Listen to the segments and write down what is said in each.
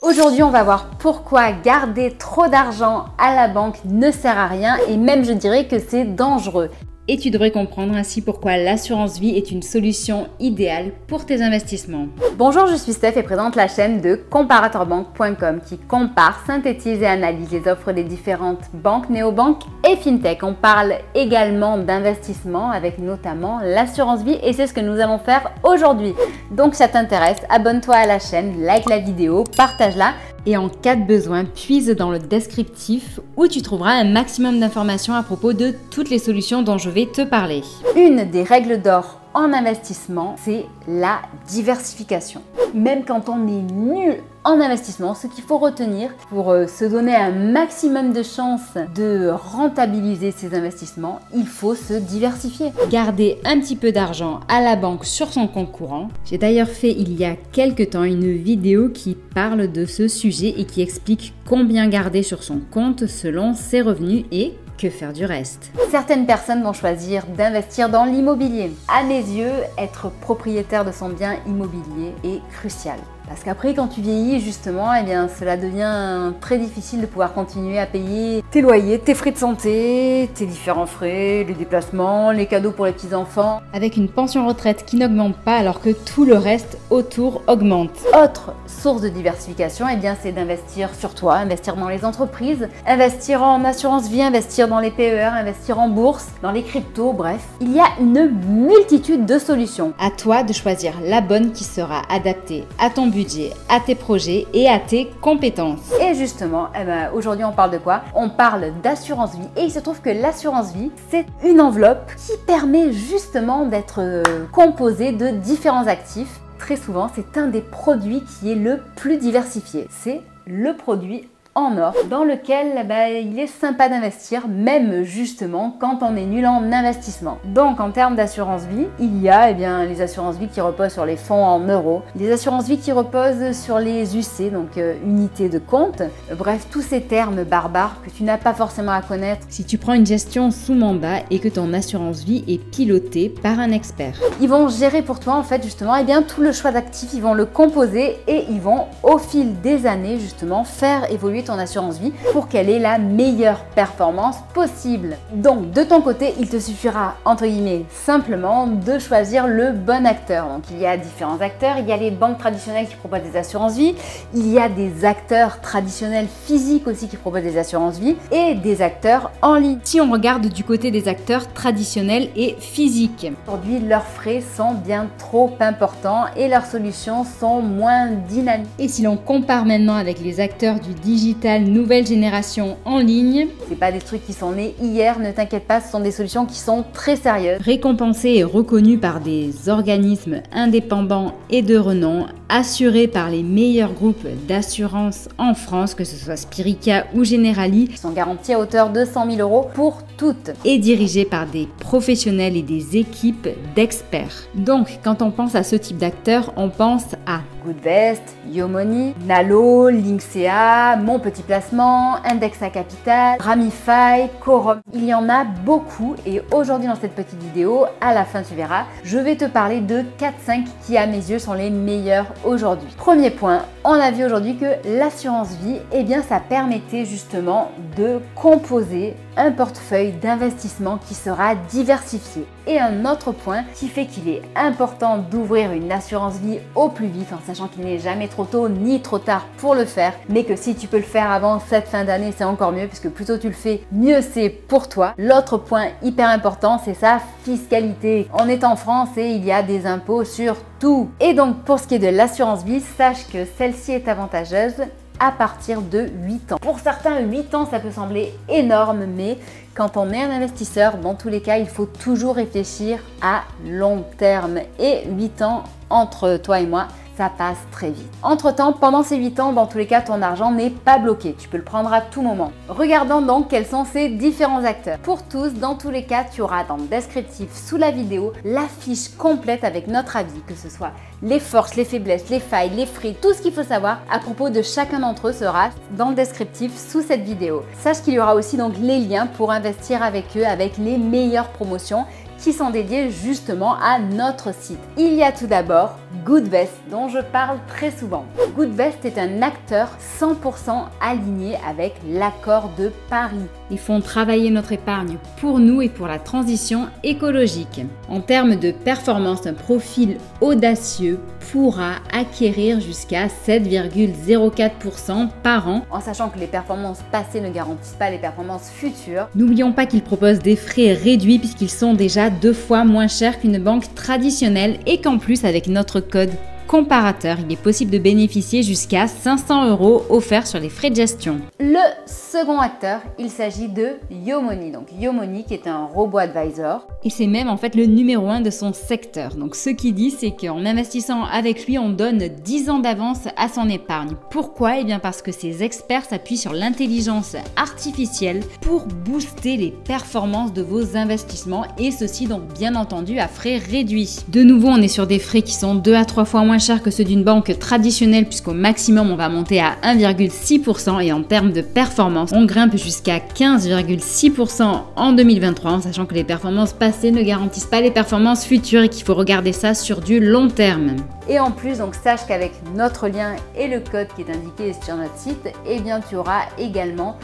Aujourd'hui, on va voir pourquoi garder trop d'argent à la banque ne sert à rien et même je dirais que c'est dangereux. Et tu devrais comprendre ainsi pourquoi l'assurance vie est une solution idéale pour tes investissements. Bonjour, je suis Steph et présente la chaîne de comparatorbank.com qui compare, synthétise et analyse les offres des différentes banques, néobanques et fintech. On parle également d'investissement avec notamment l'assurance vie et c'est ce que nous allons faire aujourd'hui. Donc si ça t'intéresse, abonne-toi à la chaîne, like la vidéo, partage-la. Et en cas de besoin, puise dans le descriptif où tu trouveras un maximum d'informations à propos de toutes les solutions dont je vais te parler. Une des règles d'or en investissement, c'est la diversification. Même quand on est nul en investissement, ce qu'il faut retenir pour se donner un maximum de chances de rentabiliser ses investissements, il faut se diversifier. Garder un petit peu d'argent à la banque sur son compte courant. J'ai d'ailleurs fait il y a quelques temps une vidéo qui parle de ce sujet et qui explique combien garder sur son compte selon ses revenus et que faire du reste. Certaines personnes vont choisir d'investir dans l'immobilier. À mes yeux, être propriétaire de son bien immobilier est crucial. Parce qu'après, quand tu vieillis, justement, eh bien, cela devient très difficile de pouvoir continuer à payer tes loyers, tes frais de santé, tes différents frais, les déplacements, les cadeaux pour les petits-enfants. Avec une pension retraite qui n'augmente pas alors que tout le reste autour augmente. Autre source de diversification, eh bien, c'est d'investir sur toi, investir dans les entreprises, investir en assurance vie, investir dans les PER, investir en bourse, dans les cryptos, bref. Il y a une multitude de solutions. À toi de choisir la bonne qui sera adaptée à ton budget, à tes projets et à tes compétences. Et justement, aujourd'hui on parle de quoi? On parle d'assurance vie et il se trouve que l'assurance vie, c'est une enveloppe qui permet justement d'être composée de différents actifs. Très souvent, c'est un des produits qui est le plus diversifié. C'est le produit en or, dans lequel il est sympa d'investir, même justement quand on est nul en investissement. Donc en termes d'assurance vie, il y a les assurances vie qui reposent sur les fonds en euros, les assurances vie qui reposent sur les UC, donc unités de compte, bref, tous ces termes barbares que tu n'as pas forcément à connaître si tu prends une gestion sous mandat et que ton assurance vie est pilotée par un expert. Ils vont gérer pour toi en fait justement tout le choix d'actifs, ils vont le composer et ils vont au fil des années justement faire évoluer ton assurance vie pour qu'elle ait la meilleure performance possible. Donc de ton côté, il te suffira entre guillemets simplement de choisir le bon acteur. Donc il y a différents acteurs, il y a les banques traditionnelles qui proposent des assurances vie, il y a des acteurs traditionnels physiques aussi qui proposent des assurances vie et des acteurs en ligne. Si on regarde du côté des acteurs traditionnels et physiques, aujourd'hui leurs frais sont bien trop importants et leurs solutions sont moins dynamiques. Et si l'on compare maintenant avec les acteurs du digital nouvelle génération en ligne, c'est pas des trucs qui sont nés hier, ne t'inquiète pas, ce sont des solutions qui sont très sérieuses, récompensées et reconnues par des organismes indépendants et de renom, assurées par les meilleurs groupes d'assurance en France, que ce soit Spirica ou Generali, qui sont garanties à hauteur de 100 000 € pour toutes, et dirigées par des professionnels et des équipes d'experts. Donc quand on pense à ce type d'acteurs, on pense à Goodvest, Yomoni, Nalo, Linksea, Mon Petit Placement, Indexa Capital, Ramify, Quorum. Il y en a beaucoup et aujourd'hui dans cette petite vidéo, à la fin tu verras, je vais te parler de 4-5 qui à mes yeux sont les meilleurs aujourd'hui. Premier point, on a vu aujourd'hui que l'assurance vie, ça permettait justement de composer un portefeuille d'investissement qui sera diversifié. Et un autre point qui fait qu'il est important d'ouvrir une assurance vie au plus vite en sachant qu'il n'est jamais trop tôt ni trop tard pour le faire, mais que si tu peux le faire avant cette fin d'année, c'est encore mieux puisque plus tôt tu le fais, mieux c'est pour toi. L'autre point hyper important, c'est sa fiscalité. On est en France et il y a des impôts sur tout. Et donc pour ce qui est de l'assurance vie, sache que celle-ci est avantageuse à partir de 8 ans. Pour certains, 8 ans, ça peut sembler énorme, mais quand on est un investisseur, dans tous les cas, il faut toujours réfléchir à long terme. Et 8 ans, entre toi et moi, ça passe très vite. Entre-temps, pendant ces 8 ans, dans tous les cas, ton argent n'est pas bloqué. Tu peux le prendre à tout moment. Regardons donc quels sont ces différents acteurs. Pour tous, dans tous les cas, tu auras dans le descriptif sous la vidéo la fiche complète avec notre avis, que ce soit les forces, les faiblesses, les failles, les frais, tout ce qu'il faut savoir à propos de chacun d'entre eux sera dans le descriptif sous cette vidéo. Sache qu'il y aura aussi donc les liens pour investir avec eux avec les meilleures promotions qui sont dédiées justement à notre site. Il y a tout d'abord Goodvest, dont je parle très souvent. Goodvest est un acteur 100% aligné avec l'accord de Paris. Ils font travailler notre épargne pour nous et pour la transition écologique. En termes de performance, un profil audacieux pourra acquérir jusqu'à 7,04% par an, en sachant que les performances passées ne garantissent pas les performances futures. N'oublions pas qu'ils proposent des frais réduits puisqu'ils sont déjà 2 fois moins chers qu'une banque traditionnelle et qu'en plus avec notre code comparateur, il est possible de bénéficier jusqu'à 500 € offerts sur les frais de gestion. Le second acteur, il s'agit de Yomoni. Donc Yomoni qui est un robot advisor. Et c'est même en fait le numéro 1 de son secteur. Donc ce qu'il dit, c'est qu'en investissant avec lui, on donne 10 ans d'avance à son épargne. Pourquoi? Eh bien parce que ces experts s'appuient sur l'intelligence artificielle pour booster les performances de vos investissements et ceci donc bien entendu à frais réduits. De nouveau, on est sur des frais qui sont 2 à 3 fois moins cher que ceux d'une banque traditionnelle puisqu'au maximum on va monter à 1,6% et en termes de performance on grimpe jusqu'à 15,6% en 2023 en sachant que les performances passées ne garantissent pas les performances futures et qu'il faut regarder ça sur du long terme. Et en plus, donc sache qu'avec notre lien et le code qui est indiqué sur notre site, eh bien tu auras également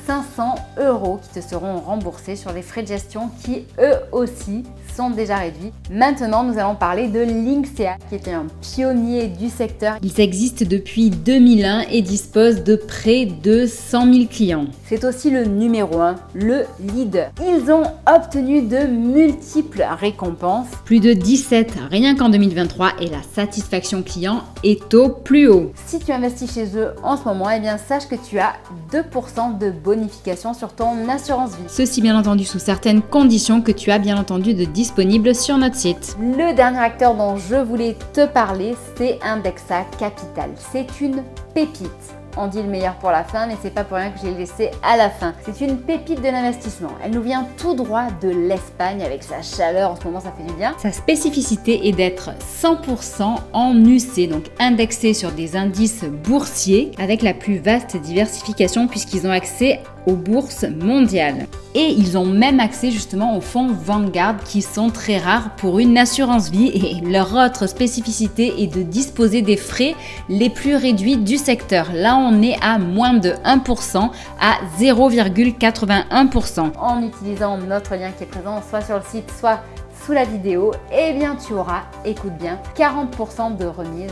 500 € qui te seront remboursés sur les frais de gestion qui eux aussi sont déjà réduits. Maintenant, nous allons parler de Linksea qui était un pionnier du secteur. Ils existent depuis 2001 et disposent de près de 100 000 clients. C'est aussi le numéro 1, le leader. Ils ont obtenu de multiples récompenses, plus de 17 rien qu'en 2023 et la satisfaction client est au plus haut. Si tu investis chez eux en ce moment, eh bien sache que tu as 2% de bonification sur ton assurance vie. Ceci bien entendu sous certaines conditions que tu as bien entendu de disponibles sur notre site. Le dernier acteur dont je voulais te parler, c'est Indexa Capital. C'est une pépite. On dit le meilleur pour la fin, mais c'est pas pour rien que j'ai laissé à la fin. C'est une pépite de l'investissement. Elle nous vient tout droit de l'Espagne avec sa chaleur. En ce moment, ça fait du bien. Sa spécificité est d'être 100% en UC, donc indexé sur des indices boursiers avec la plus vaste diversification puisqu'ils ont accès aux bourses mondiales. Et ils ont même accès justement aux fonds Vanguard qui sont très rares pour une assurance vie et leur autre spécificité est de disposer des frais les plus réduits du secteur. Là, on est à moins de 1% à 0,81%. En utilisant notre lien qui est présent soit sur le site, soit sous la vidéo, eh bien tu auras, écoute bien, 40% de remise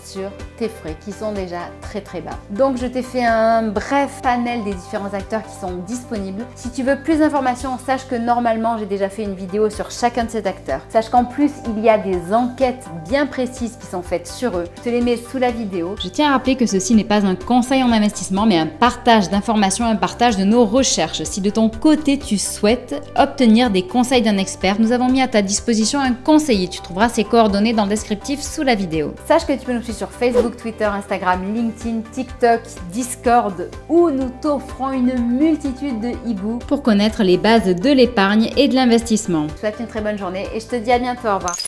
sur tes frais qui sont déjà très bas. Donc je t'ai fait un bref panel des différents acteurs qui sont disponibles. Si tu veux plus d'informations, sache que normalement j'ai déjà fait une vidéo sur chacun de ces acteurs. Sache qu'en plus il y a des enquêtes bien précises qui sont faites sur eux. Je te les mets sous la vidéo. Je tiens à rappeler que ceci n'est pas un conseil en investissement mais un partage d'informations, un partage de nos recherches. Si de ton côté tu souhaites obtenir des conseils d'un expert, nous avons mis à ta disposition un conseiller. Tu trouveras ses coordonnées dans le descriptif sous la vidéo. Sache que tu peux nous suivre sur Facebook, Twitter, Instagram, LinkedIn, TikTok, Discord où nous t'offrons une multitude de e-books pour connaître les bases de l'épargne et de l'investissement. Je te souhaite une très bonne journée et je te dis à bientôt, au revoir.